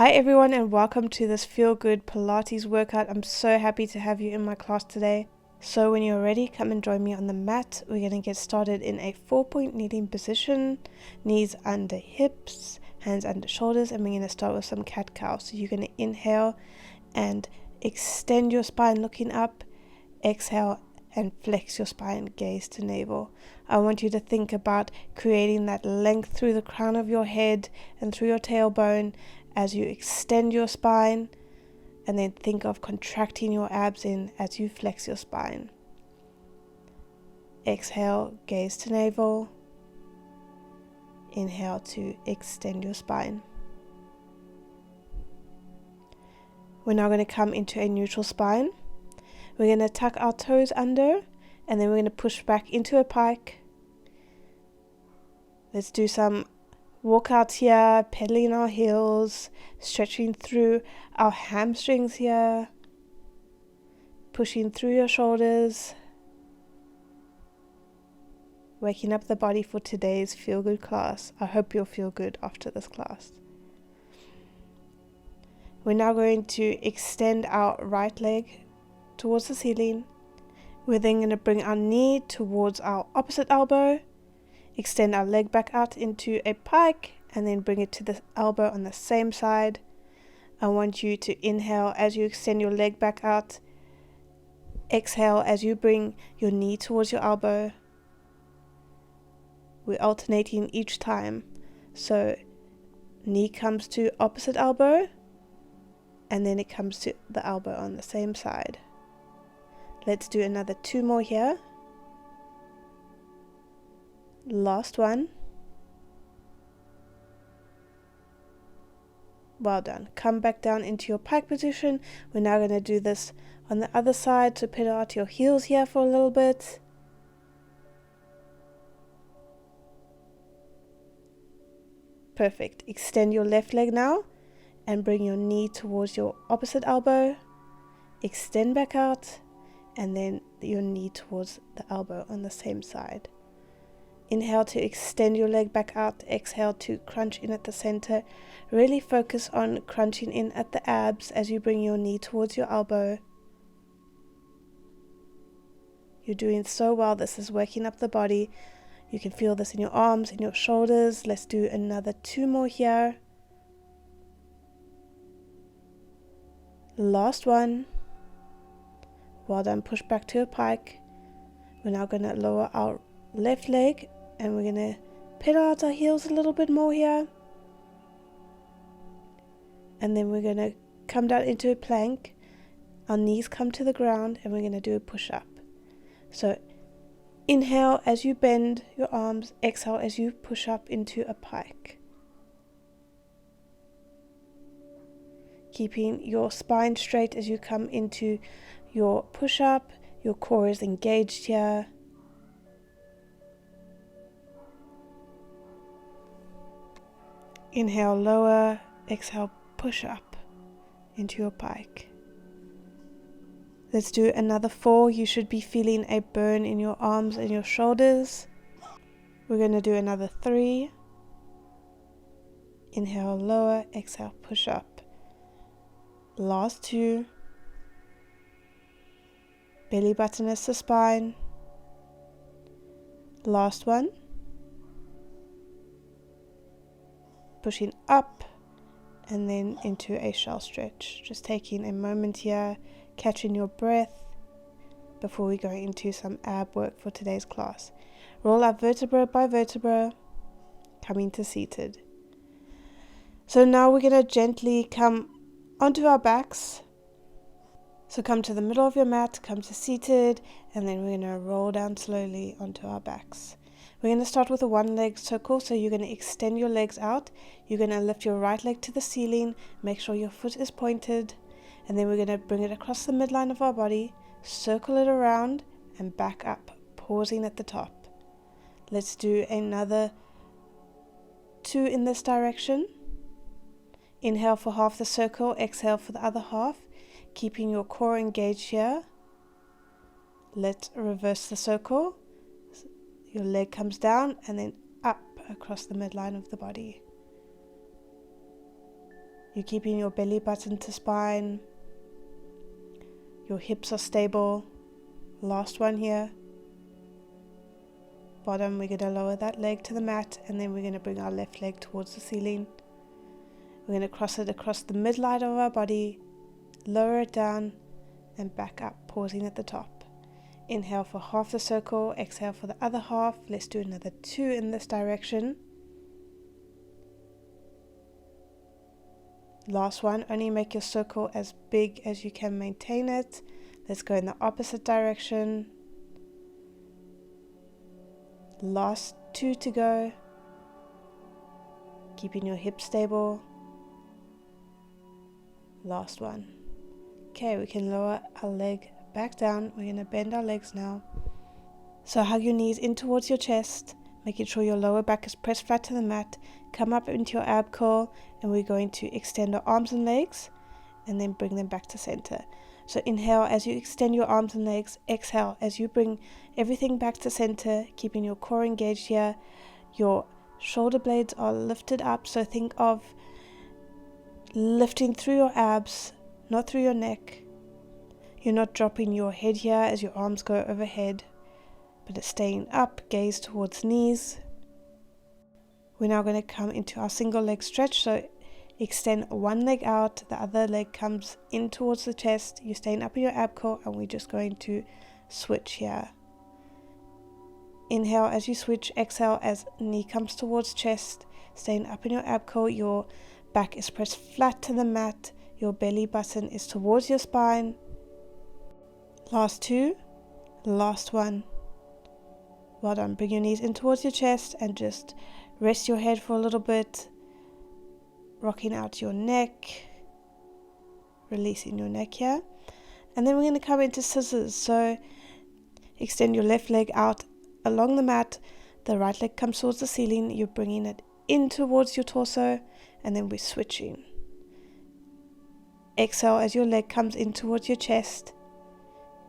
Hi everyone and welcome to this Feel Good Pilates workout. I'm so happy to have you in my class today. So when you're ready, come and join me on the mat. We're going to get started in a 4-point kneeling position, knees under hips, hands under shoulders, and we're going to start with some cat-cow. So you're going to inhale and extend your spine looking up, exhale and flex your spine, gaze to navel. I want you to think about creating that length through the crown of your head and through your tailbone as you extend your spine, and then think of contracting your abs in as you flex your spine. Exhale, gaze to navel. Inhale to extend your spine. We're now going to come into a neutral spine. We're going to tuck our toes under, and then we're going to push back into a pike. Let's do some walkouts here, pedaling our heels, stretching through our hamstrings here, pushing through your shoulders, waking up the body for today's Feel Good class. I hope you'll feel good after this class. We're now going to extend our right leg towards the ceiling. We're then going to bring our knee towards our opposite elbow, extend our leg back out into a pike, and then bring it to the elbow on the same side. I want you to inhale as you extend your leg back out. Exhale as you bring your knee towards your elbow. We're alternating each time. So knee comes to opposite elbow, and then it comes to the elbow on the same side. Let's do another 2 more here. Last one. Well done. Come back down into your pike position. We're now going to do this on the other side, so pedal out your heels here for a little bit. Perfect. Extend your left leg now and bring your knee towards your opposite elbow. Extend back out, and then your knee towards the elbow on the same side. Inhale to extend your leg back out. Exhale to crunch in at the center. Really focus on crunching in at the abs as you bring your knee towards your elbow. You're doing so well. This is working up the body. You can feel this in your arms, in your shoulders. Let's do another 2 more here. Last one. Well done. Push back to a pike. We're now going to lower our left leg, and we're going to pedal out our heels a little bit more here. And then we're going to come down into a plank. Our knees come to the ground, and we're going to do a push-up. So inhale as you bend your arms. Exhale as you push up into a pike. Keeping your spine straight as you come into your push-up. Your core is engaged here. Inhale, lower. Exhale, push up into your pike. Let's do another 4. You should be feeling a burn in your arms and your shoulders. We're going to do another 3. Inhale, lower. Exhale, push up. Last 2. Belly button is the spine. Last one. Pushing up and then into a shell stretch. Just taking a moment here, catching your breath before we go into some ab work for today's class. Roll up vertebra by vertebra, coming to seated. So now we're going to gently come onto our backs. So come to the middle of your mat, come to seated, and then we're going to roll down slowly onto our backs. We're going to start with a 1-leg circle, so you're going to extend your legs out. You're going to lift your right leg to the ceiling, make sure your foot is pointed, and then we're going to bring it across the midline of our body, circle it around, and back up, pausing at the top. Let's do another 2 in this direction. Inhale for half the circle, exhale for the other half, keeping your core engaged here. Let's reverse the circle. Your leg comes down and then up across the midline of the body. You're keeping your belly button to spine. Your hips are stable. Last one here. Bottom, we're going to lower that leg to the mat, and then we're going to bring our left leg towards the ceiling. We're going to cross it across the midline of our body, lower it down, and back up, pausing at the top. Inhale for half the circle, exhale for the other half. Let's do another 2 in this direction. Last one, only make your circle as big as you can maintain it. Let's go in the opposite direction. Last 2 to go. Keeping your hips stable. Last one. Okay, we can lower our leg back down. We're going to bend our legs now. So hug your knees in towards your chest, making sure your lower back is pressed flat to the mat. Come up into your ab curl, and we're going to extend our arms and legs and then bring them back to center. So inhale as you extend your arms and legs. Exhale as you bring everything back to center, keeping your core engaged here. Your shoulder blades are lifted up, so think of lifting through your abs, not through your neck. You're not dropping your head here as your arms go overhead, but it's staying up, gaze towards knees. We're now going to come into our single leg stretch, so extend one leg out, the other leg comes in towards the chest. You're staying up in your ab core, and we're just going to switch here. Inhale as you switch, exhale as knee comes towards chest, staying up in your ab core. Your back is pressed flat to the mat, your belly button is towards your spine. Last 2, last 1. Well done. Bring your knees in towards your chest and just rest your head for a little bit, rocking out your neck, releasing your neck here. And then we're going to come into scissors. So extend your left leg out along the mat, the right leg comes towards the ceiling, you're bringing it in towards your torso, and then we're switching. Exhale as your leg comes in towards your chest.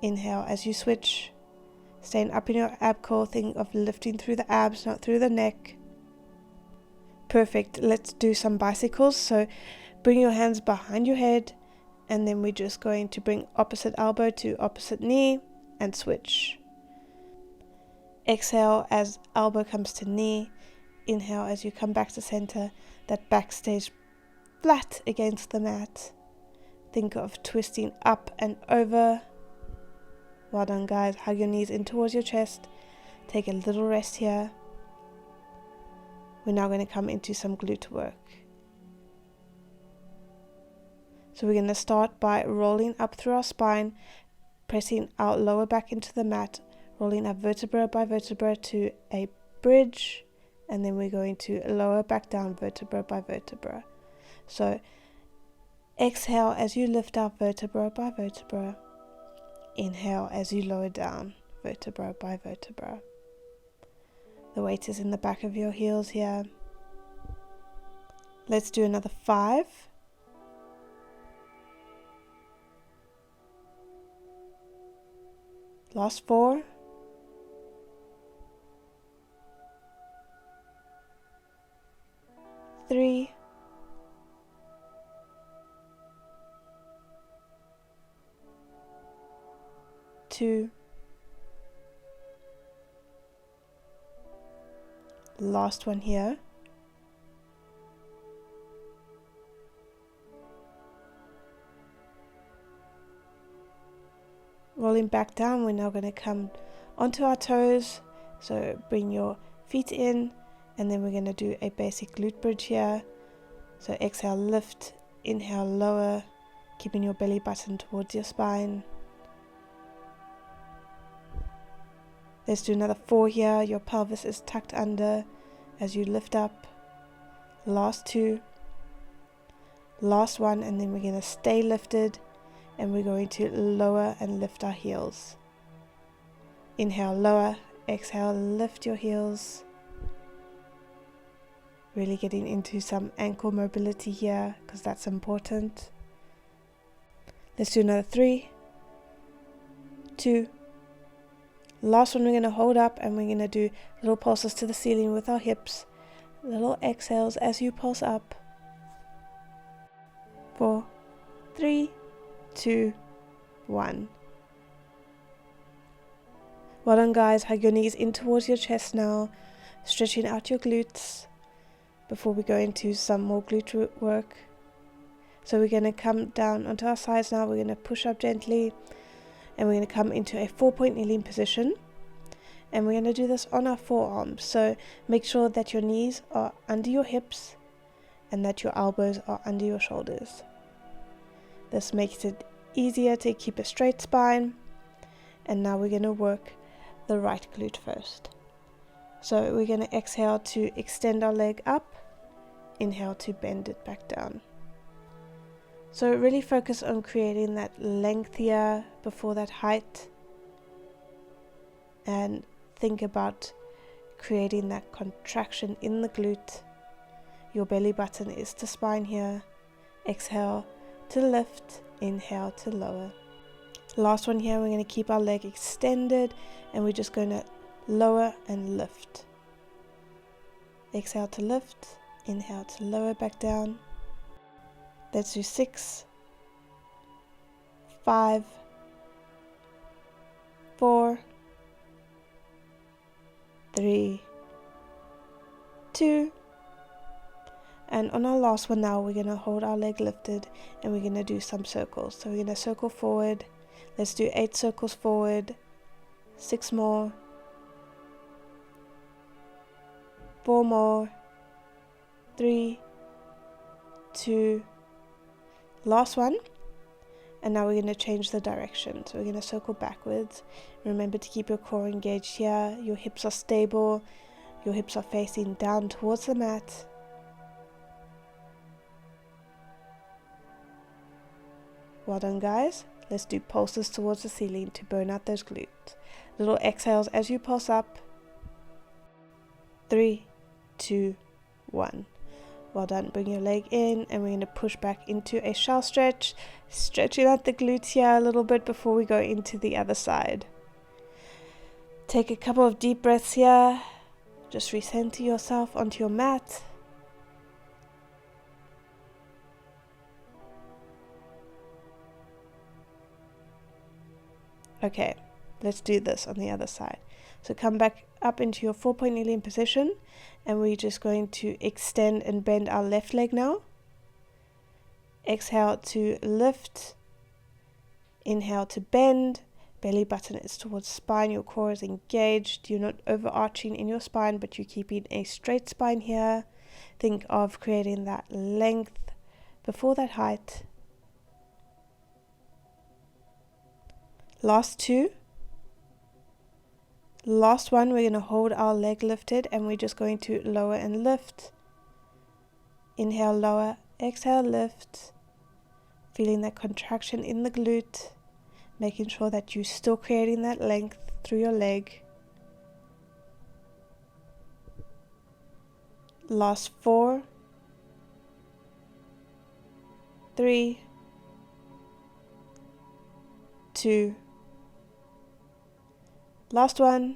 Inhale as you switch, staying up in your ab core, think of lifting through the abs, not through the neck. Perfect. Let's do some bicycles. So bring your hands behind your head, and then we're just going to bring opposite elbow to opposite knee and switch. Exhale as elbow comes to knee. Inhale as you come back to center. That back stays flat against the mat. Think of twisting up and over. Well done, guys. Hug your knees in towards your chest. Take a little rest here. We're now going to come into some glute work. So we're going to start by rolling up through our spine, pressing our lower back into the mat, rolling up vertebra by vertebra to a bridge, and then we're going to lower back down vertebra by vertebra. So exhale as you lift up vertebra by vertebra. Inhale as you lower down vertebra by vertebra. The weight is in the back of your heels here. Let's do another 5. Last 4. 3. 2. Last one here. Rolling back down, we're now going to come onto our toes. So bring your feet in, and then we're going to do a basic glute bridge here. So exhale, lift, inhale, lower, keeping your belly button towards your spine. Let's do another 4 here. Your pelvis is tucked under as you lift up. Last 2. Last 1, and then we're going to stay lifted, and we're going to lower and lift our heels. Inhale, lower. Exhale, lift your heels. Really getting into some ankle mobility here, because that's important. Let's do another 3, 2. Last one, we're going to hold up, and we're going to do little pulses to the ceiling with our hips. Little exhales as you pulse up. 2, 1. Well done, guys. Hug your knees in towards your chest now, stretching out your glutes before we go into some more glute work. So we're going to come down onto our sides now. We're going to push up gently, and we're going to come into a 4-point kneeling position. And we're going to do this on our forearms. So make sure that your knees are under your hips and that your elbows are under your shoulders. This makes it easier to keep a straight spine. And now we're going to work the right glute first. So we're going to exhale to extend our leg up, inhale to bend it back down. So really focus on creating that length here before that height, and think about creating that contraction in the glute. Your belly button is the spine here. Exhale to lift, inhale to lower. Last one here, we're going to keep our leg extended, and we're just going to lower and lift. Exhale to lift, inhale to lower back down. Let's do 6, 5, 4, 3, 2, and on our last one now, we're going to hold our leg lifted, and we're going to do some circles. So we're going to circle forward. Let's do 8 circles forward, 6 more, 4 more, 3, 2, last one. And now we're going to change the direction. So we're going to circle backwards. Remember to keep your core engaged here. Your hips are stable. Your hips are facing down towards the mat. Well done, guys. Let's do pulses towards the ceiling to burn out those glutes. Little exhales as you pulse up. 3, 2, 1. Well done. Bring your leg in, and we're going to push back into a shell stretch, stretching out the glutes here a little bit before we go into the other side. Take a couple of deep breaths here. Just recenter yourself onto your mat. Okay, let's do this on the other side. So come back up into your 4-point kneeling position, and we're just going to extend and bend our left leg now. Exhale to lift, inhale to bend. Belly button is towards spine, your core is engaged. You're not overarching in your spine, but you're keeping a straight spine here. Think of creating that length before that height. Last 2. Last one, we're going to hold our leg lifted, and we're just going to lower and lift. Inhale, lower, exhale, lift. Feeling that contraction in the glute, making sure that you're still creating that length through your leg. Last 4, 3, 2, last one.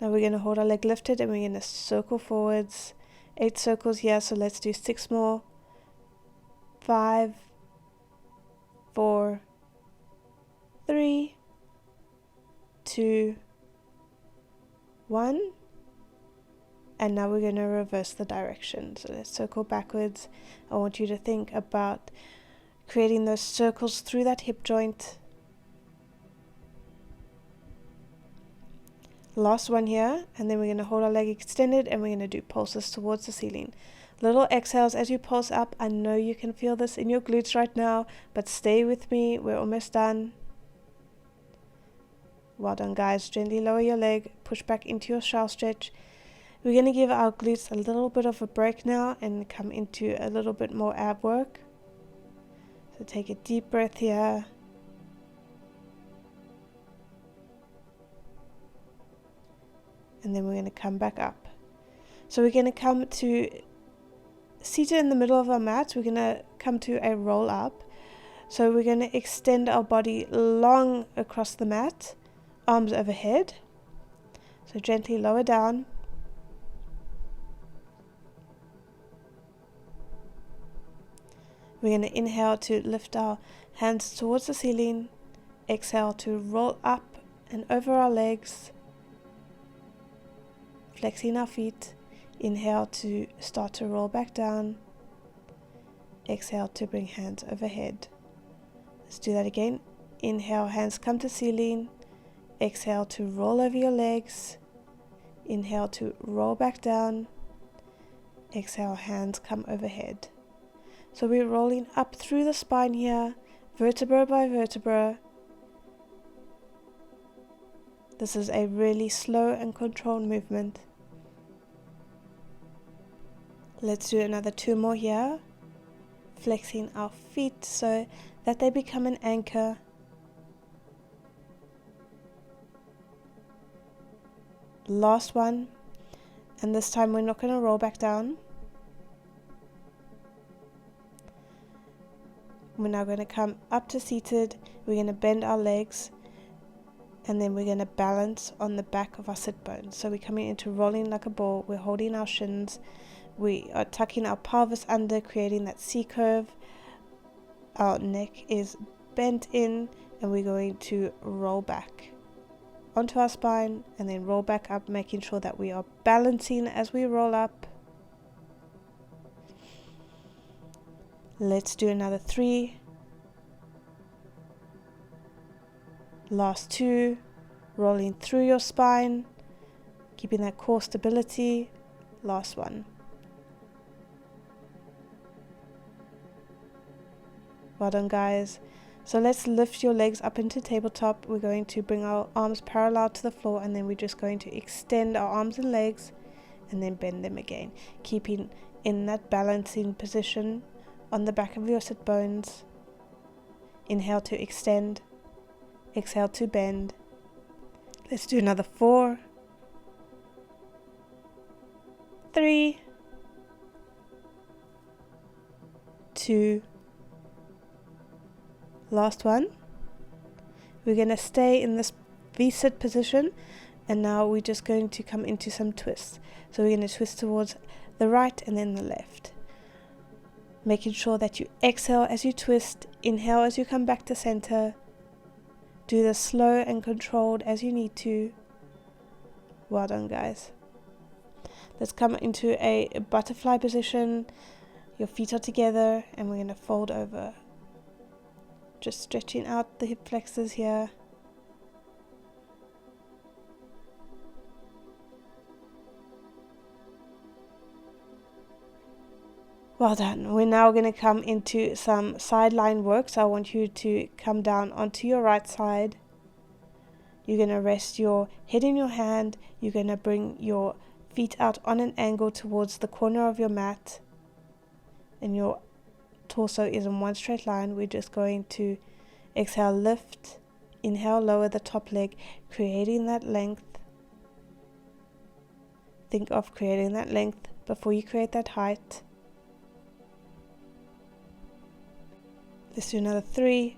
Now we're going to hold our leg lifted, and we're going to circle forwards. 8 circles here, so let's do 6 more. 5, 4, 3, 2, 1. And now we're going to reverse the direction. So let's circle backwards. I want you to think about creating those circles through that hip joint. Last one here, and then we're going to hold our leg extended, and we're going to do pulses towards the ceiling. Little exhales as you pulse up. I know you can feel this in your glutes right now, but stay with me. We're almost done. Well done, guys. Gently lower your leg, push back into your shell stretch. We're going to give our glutes a little bit of a break now and come into a little bit more ab work. So take a deep breath here. And then we're going to come back up. So we're going to come to seated in the middle of our mat. We're going to come to a roll up. So we're going to extend our body long across the mat, arms overhead. So gently lower down. We're going to inhale to lift our hands towards the ceiling. Exhale to roll up and over our legs, flexing our feet. Inhale to start to roll back down. Exhale to bring hands overhead. Let's do that again. Inhale, hands come to ceiling. Exhale to roll over your legs. Inhale to roll back down. Exhale, hands come overhead. So we're rolling up through the spine here, vertebra by vertebra. This is a really slow and controlled movement. Let's do another 2 more here. Flexing our feet so that they become an anchor. Last one, and this time we're not going to roll back down. We're now going to come up to seated. We're going to bend our legs, and then we're going to balance on the back of our sit bones. So we're coming into rolling like a ball. We're holding our shins. We are tucking our pelvis under, creating that C curve. Our neck is bent in, and we're going to roll back onto our spine and then roll back up, making sure that we are balancing as we roll up. Let's do another 3. Last 2. Rolling through your spine, keeping that core stability. Last one. Well done, guys. So let's lift your legs up into tabletop. We're going to bring our arms parallel to the floor, and then we're just going to extend our arms and legs and then bend them again, keeping in that balancing position on the back of your sit bones. Inhale to extend, exhale to bend. Let's do another 4, 3, 2, last one. We're going to stay in this V-sit position, and now we're just going to come into some twists. So we're going to twist towards the right and then the left, making sure that you exhale as you twist, inhale as you come back to center. Do this slow and controlled as you need to. Well done, guys. Let's come into a butterfly position. Your feet are together, and we're going to fold over. Just stretching out the hip flexors here. Well done. We're now going to come into some sideline work. So I want you to come down onto your right side. You're going to rest your head in your hand. You're going to bring your feet out on an angle towards the corner of your mat. And your torso is in one straight line. We're just going to exhale, lift. Inhale, lower the top leg, creating that length. Think of creating that length before you create that height. Let's do another 3,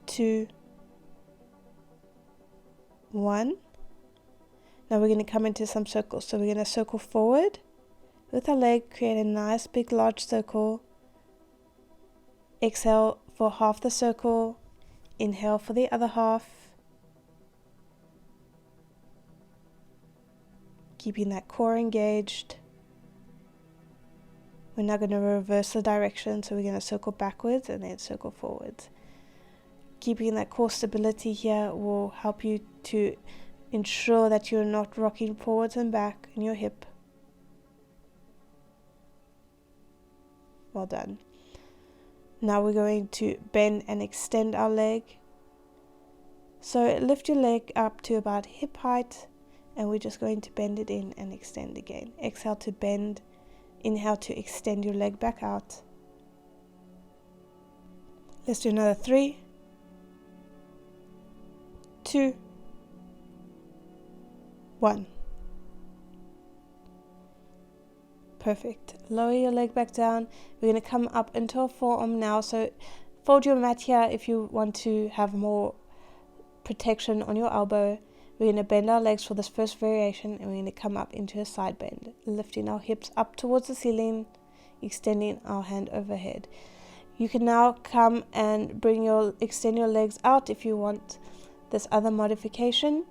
2, 1. Now we're going to come into some circles. So we're going to circle forward with our leg, create a nice big large circle. Exhale for half the circle. Inhale for the other half. Keeping that core engaged. We're now going to reverse the direction, so we're going to circle backwards and then circle forwards. Keeping that core stability here will help you to ensure that you're not rocking forwards and back in your hip. Well done. Now we're going to bend and extend our leg. So lift your leg up to about hip height, and we're just going to bend it in and extend again. Exhale to bend. Inhale to extend your leg back out. Let's do another 3, 2, 1. Perfect. Lower your leg back down. We're going to come up into a forearm now. So fold your mat here if you want to have more protection on your elbow. We're going to bend our legs for this first variation, and we're going to come up into a side bend, lifting our hips up towards the ceiling, extending our hand overhead. You can now come and extend your legs out if you want this other modification,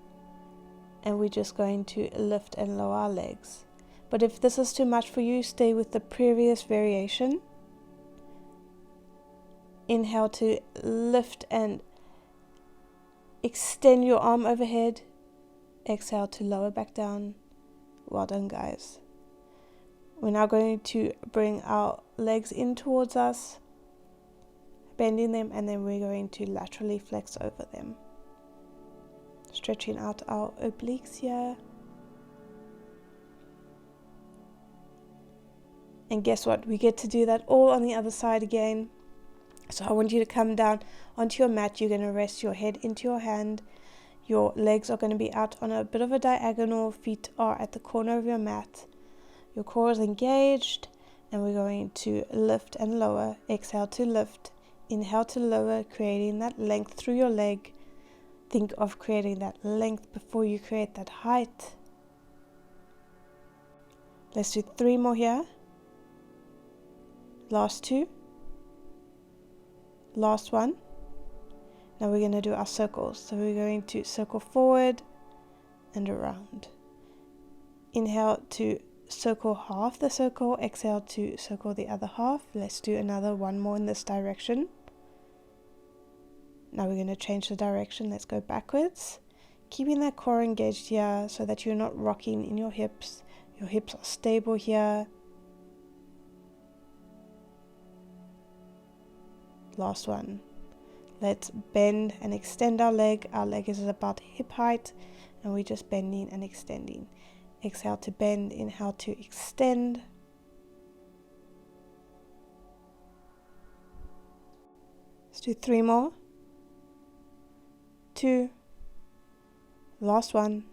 and we're just going to lift and lower our legs. But if this is too much for you, stay with the previous variation. Inhale to lift and extend your arm overhead. Exhale to lower back down. Well done, guys. We're now going to bring our legs in towards us, bending them, and then we're going to laterally flex over them. Stretching out our obliques here. And guess what? We get to do that all on the other side again. So I want you to come down onto your mat. You're going to rest your head into your hand. Your legs are going to be out on a bit of a diagonal. Feet are at the corner of your mat. Your core is engaged, and we're going to lift and lower. Exhale to lift. Inhale to lower, creating that length through your leg. Think of creating that length before you create that height. Let's do 3 more here. Last 2. Last 1. Now we're going to do our circles. So we're going to circle forward and around. Inhale to circle half the circle. Exhale to circle the other half. Let's do another 1 more in this direction. Now we're going to change the direction. Let's go backwards. Keeping that core engaged here so that you're not rocking in your hips. Your hips are stable here. Last one. Let's bend and extend our leg. Our leg is about hip height, and we're just bending and extending. Exhale to bend. Inhale to extend. Let's do 3 more. 2. Last 1.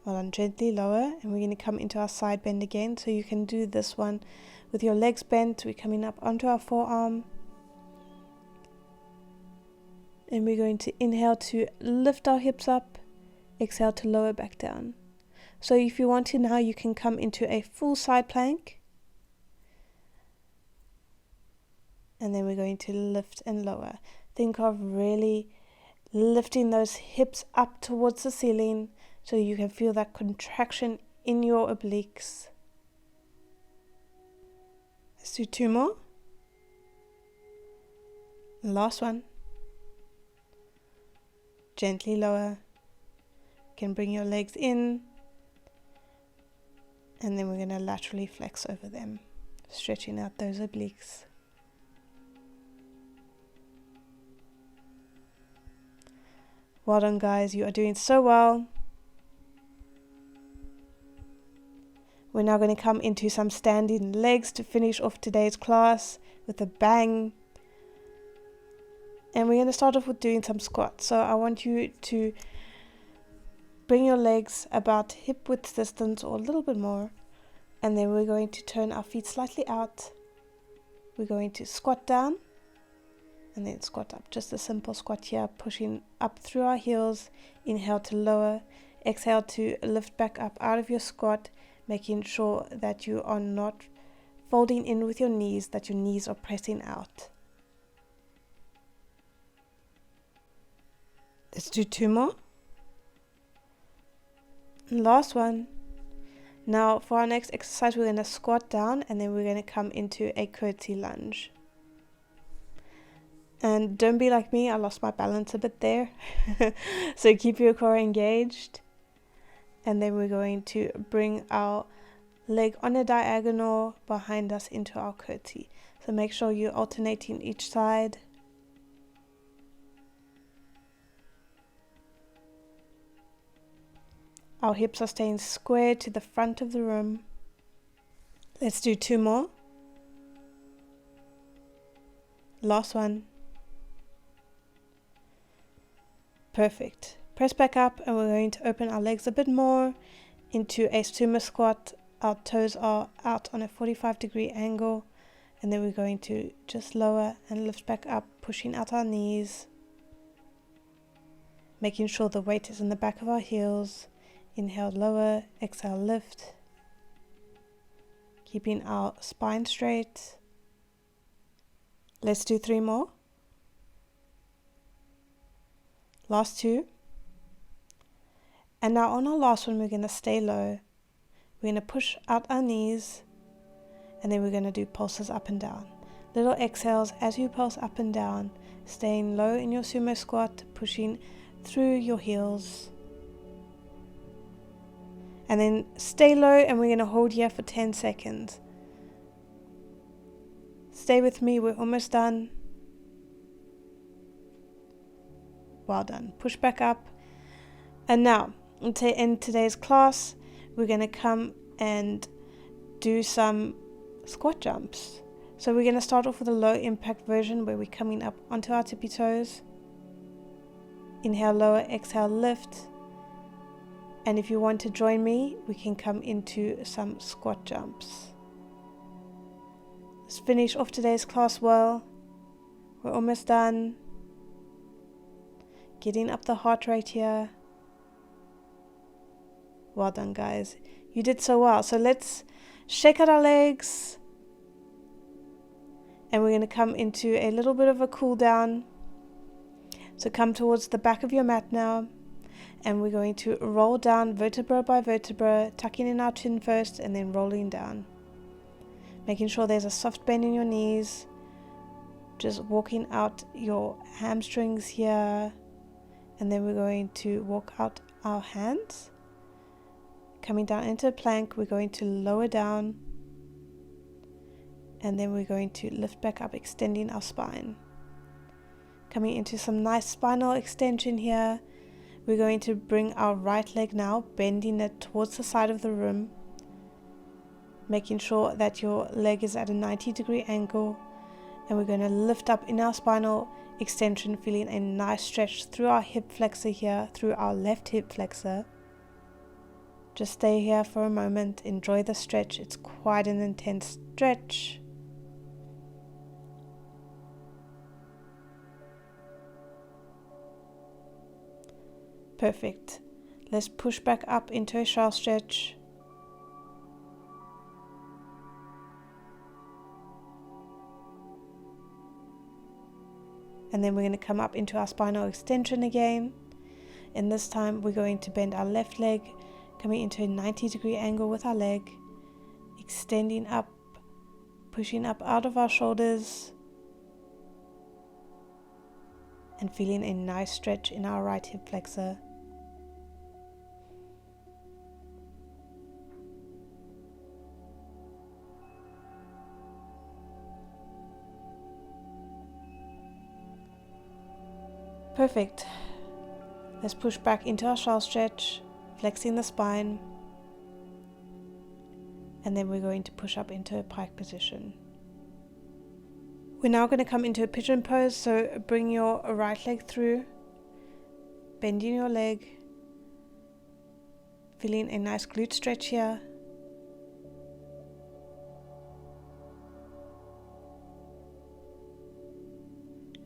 Well done. Gently lower, and we're going to come into our side bend again. So you can do this one with your legs bent. We're coming up onto our forearm, and we're going to inhale to lift our hips up. Exhale to lower back down. So if you want to now, you can come into a full side plank, and then we're going to lift and lower. Think of really lifting those hips up towards the ceiling so you can feel that contraction in your obliques. Let's do 2 more. Last one. Gently lower. You can bring your legs in, and then we're going to laterally flex over them, stretching out those obliques. Well done, guys. You are doing so well. We're now going to come into some standing legs to finish off today's class with a bang. And we're going to start off with doing some squats. So I want you to bring your legs about hip width distance or a little bit more. And then we're going to turn our feet slightly out. We're going to squat down and then squat up. Just a simple squat here, pushing up through our heels. Inhale to lower. Exhale to lift back up out of your squat, making sure that you are not folding in with your knees, that your knees are pressing out. Let's do 2 more. And last one. Now for our next exercise, we're going to squat down, and then we're going to come into a curtsy lunge. And don't be like me, I lost my balance a bit there. So keep your core engaged. And then we're going to bring our leg on a diagonal behind us into our curtsy. So make sure you're alternating each side. Our hips are staying square to the front of the room. Let's do 2 more. Last one. Perfect. Press back up, and we're going to open our legs a bit more into a sumo squat. Our toes are out on a 45-degree angle, and then we're going to just lower and lift back up, pushing out our knees, making sure the weight is in the back of our heels. Inhale, lower. Exhale, lift. keeping our spine straight. Let's do 3 more. Last 2. And now on our last one, we're going to stay low. We're going to push out our knees, and then we're going to do pulses up and down. Little exhales as you pulse up and down, staying low in your sumo squat, pushing through your heels. And then stay low, and we're going to hold here for 10 seconds. Stay with me, we're almost done. Well done. Push back up. And now, in today's class, we're going to come and do some squat jumps. So we're going to start off with a low impact version where we're coming up onto our tippy toes. Inhale, lower, exhale, lift. And if you want to join me, we can come into some squat jumps. Let's finish off today's class well. We're almost done. Getting up the heart rate here. Well done, guys. You did so well. So let's shake out our legs. And we're going to come into a little bit of a cool down. So come towards the back of your mat now. And we're going to roll down vertebra by vertebra, tucking in our chin first and then rolling down. Making sure there's a soft bend in your knees. Just walking out your hamstrings here. And then we're going to walk out our hands. Coming down into a plank, we're going to lower down. And then we're going to lift back up, extending our spine. Coming into some nice spinal extension here. We're going to bring our right leg now, bending it towards the side of the room. Making sure that your leg is at a 90-degree angle. And we're going to lift up in our spinal extension, feeling a nice stretch through our hip flexor here, through our left hip flexor. Just stay here for a moment, enjoy the stretch. It's quite an intense stretch. Perfect. Let's push back up into a shell stretch. And then we're going to come up into our spinal extension again. And this time we're going to bend our left leg, coming into a 90-degree angle with our leg, extending up, pushing up out of our shoulders, and feeling a nice stretch in our right hip flexor. Perfect. Let's push back into our shell stretch, flexing the spine. And then we're going to push up into a pike position. We're now going to come into a pigeon pose, so bring your right leg through, bending your leg, feeling a nice glute stretch here.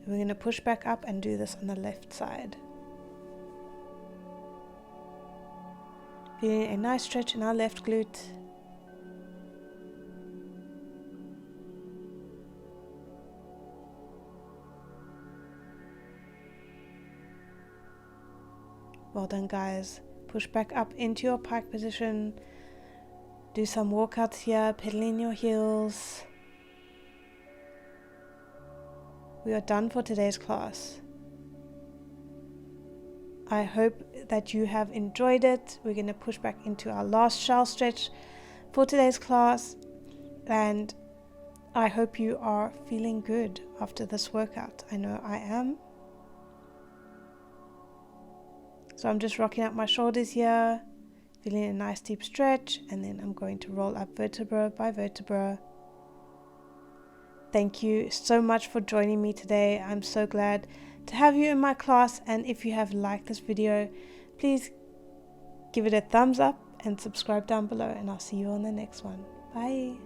We're going to push back up and do this on the left side. Feeling a nice stretch in our left glute. Well done, guys. Push back up into your pike position. Do some walkouts here, pedaling your heels. We are done for today's class. I hope that you have enjoyed it. We're going to push back into our last shell stretch for today's class. And I hope you are feeling good after this workout. I know I am. So I'm just rocking out my shoulders here, feeling a nice deep stretch, and then I'm going to roll up vertebra by vertebra. Thank you so much for joining me today. I'm so glad to have you in my class, and if you have liked this video, please give it a thumbs up and subscribe down below, and I'll see you on the next one. Bye.